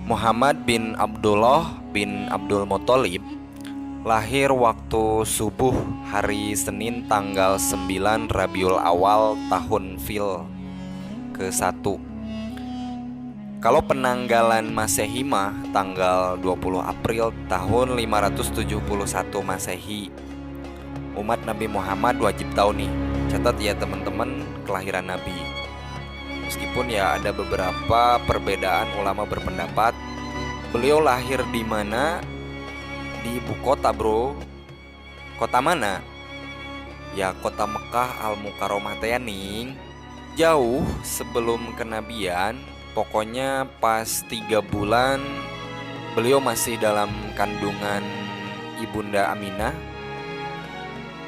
Muhammad bin Abdullah bin Abdul Muthalib lahir waktu subuh hari Senin tanggal 9 Rabiul Awal tahun Fil ke-1. Kalau penanggalan Masehi mah tanggal 20 April tahun 571 Masehi. Umat Nabi Muhammad wajib tahu nih, catat ya teman-teman, kelahiran Nabi. Meskipun ya ada beberapa perbedaan ulama berpendapat beliau lahir di mana, di ibu kota bro. Kota mana? Ya kota Mekah Al-Mukarramah teh ning. Jauh sebelum kenabian, pokoknya pas 3 bulan beliau masih dalam kandungan ibunda Aminah.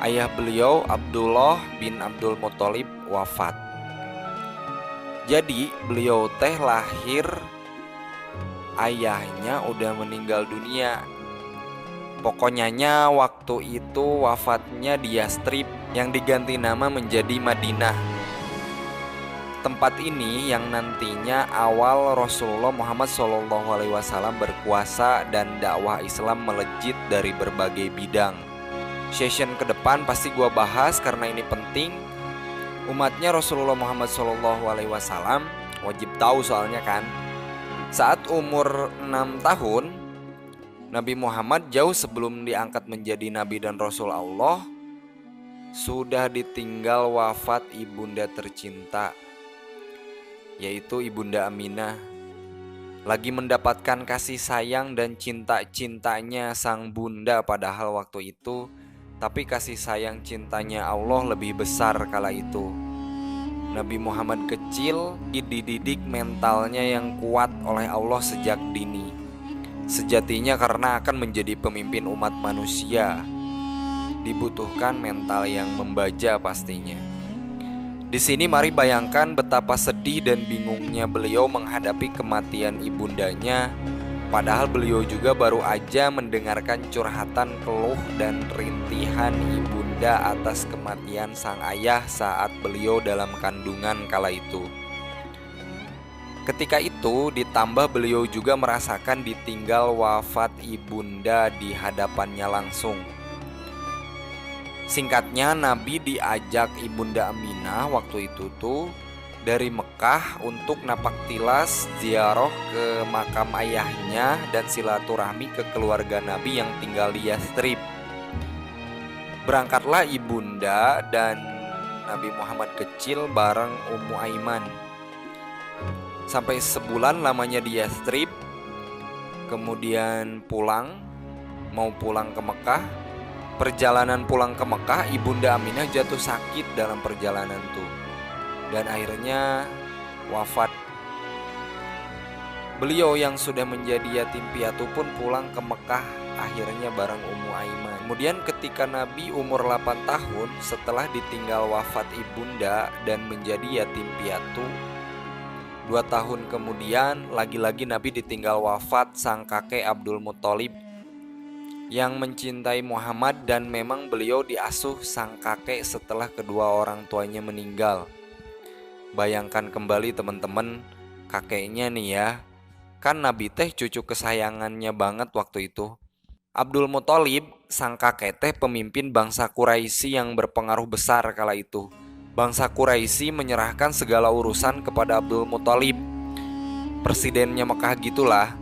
Ayah beliau Abdullah bin Abdul Muthalib wafat. Jadi beliau teh lahir, ayahnya udah meninggal dunia. Pokoknya waktu itu wafatnya di Yastrib yang diganti nama menjadi Madinah. Tempat ini yang nantinya awal Rasulullah Muhammad SAW berkuasa dan dakwah Islam melejit dari berbagai bidang. Session ke depan pasti gua bahas karena ini penting. Umatnya Rasulullah Muhammad SAW wajib tahu soalnya kan. Saat umur 6 tahun, Nabi Muhammad jauh sebelum diangkat menjadi Nabi dan Rasul Allah sudah ditinggal wafat ibunda tercinta, yaitu ibunda Aminah. Lagi mendapatkan kasih sayang dan cinta-cintanya sang bunda padahal waktu itu, tapi kasih sayang cintanya Allah lebih besar kala itu. Nabi Muhammad kecil dididik mentalnya yang kuat oleh Allah sejak dini. Sejatinya karena akan menjadi pemimpin umat manusia, dibutuhkan mental yang membaja pastinya. Di sini mari bayangkan betapa sedih dan bingungnya beliau menghadapi kematian ibundanya. Padahal beliau juga baru aja mendengarkan curhatan keluh dan rintihan ibunda atas kematian sang ayah saat beliau dalam kandungan kala itu. Ketika itu ditambah beliau juga merasakan ditinggal wafat ibunda di hadapannya langsung. Singkatnya, Nabi diajak ibunda Aminah waktu itu tuh dari Mekah untuk napak tilas ziarah ke makam ayahnya dan silaturahmi ke keluarga Nabi yang tinggal di Yastrib. Berangkatlah ibunda dan Nabi Muhammad kecil bareng Ummu Aiman. Sampai sebulan lamanya di Yastrib. Kemudian mau pulang ke Mekah. Perjalanan pulang ke Mekah, ibunda Aminah jatuh sakit dalam perjalanan tuh dan akhirnya wafat. Beliau yang sudah menjadi yatim piatu pun pulang ke Mekah akhirnya bareng Ummu Aiman. Kemudian ketika Nabi umur 8 tahun setelah ditinggal wafat ibunda dan menjadi yatim piatu, 2 tahun kemudian lagi-lagi Nabi ditinggal wafat sang kakek Abdul Muthalib yang mencintai Muhammad, dan memang beliau diasuh sang kakek setelah kedua orang tuanya meninggal. Bayangkan kembali teman-teman, kakeknya nih ya, kan Nabi teh cucu kesayangannya banget waktu itu. Abdul Muthalib sang kakek teh pemimpin bangsa Quraisy yang berpengaruh besar kala itu. Bangsa Quraisy menyerahkan segala urusan kepada Abdul Muthalib, presidennya Mekah gitulah.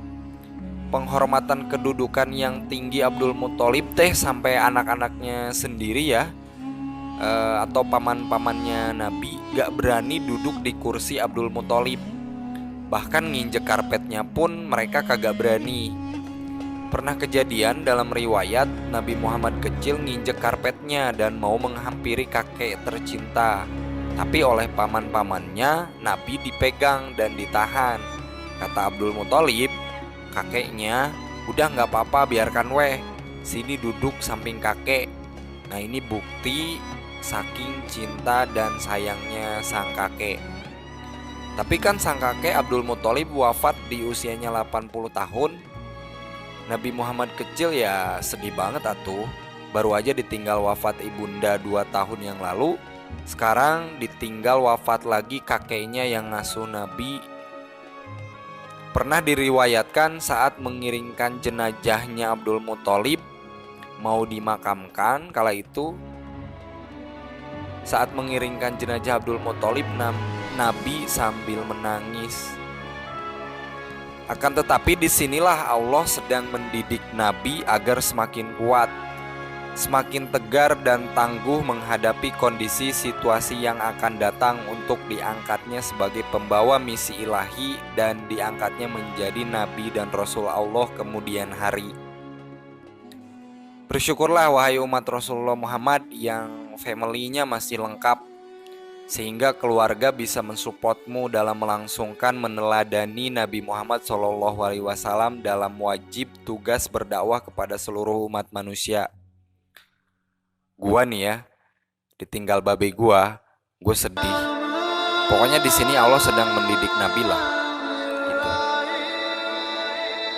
Penghormatan kedudukan yang tinggi Abdul Muthalib teh sampai anak-anaknya sendiri ya, atau paman-pamannya Nabi gak berani duduk di kursi Abdul Muthalib. Bahkan nginjek karpetnya pun mereka kagak berani. Pernah kejadian dalam riwayat Nabi Muhammad kecil nginjek karpetnya dan mau menghampiri kakek tercinta, tapi oleh paman-pamannya Nabi dipegang dan ditahan. Kata Abdul Muthalib, kakeknya, udah gak apa-apa, biarkan weh, sini duduk samping kakek. Nah ini bukti saking cinta dan sayangnya sang kakek. Tapi kan sang kakek Abdul Muthalib wafat di usianya 80 tahun. Nabi Muhammad kecil ya sedih banget atuh. Baru aja ditinggal wafat ibunda 2 tahun yang lalu, sekarang ditinggal wafat lagi kakeknya yang ngasuh Nabi. Pernah diriwayatkan saat mengiringkan jenazahnya Abdul Muthalib mau dimakamkan, kala itu saat mengiringkan jenazah Abdul Muthalib, Nabi sambil menangis. Akan tetapi disinilah Allah sedang mendidik Nabi agar semakin kuat, semakin tegar dan tangguh menghadapi kondisi situasi yang akan datang untuk diangkatnya sebagai pembawa misi ilahi dan diangkatnya menjadi Nabi dan Rasul Allah kemudian hari. Bersyukurlah wahai umat Rasulullah Muhammad yang family-nya masih lengkap, sehingga keluarga bisa mensupportmu dalam melangsungkan meneladani Nabi Muhammad SAW dalam wajib tugas berdakwah kepada seluruh umat manusia. Gua nih ya, ditinggal babe gua sedih. Pokoknya di sini Allah sedang mendidik Nabi lah.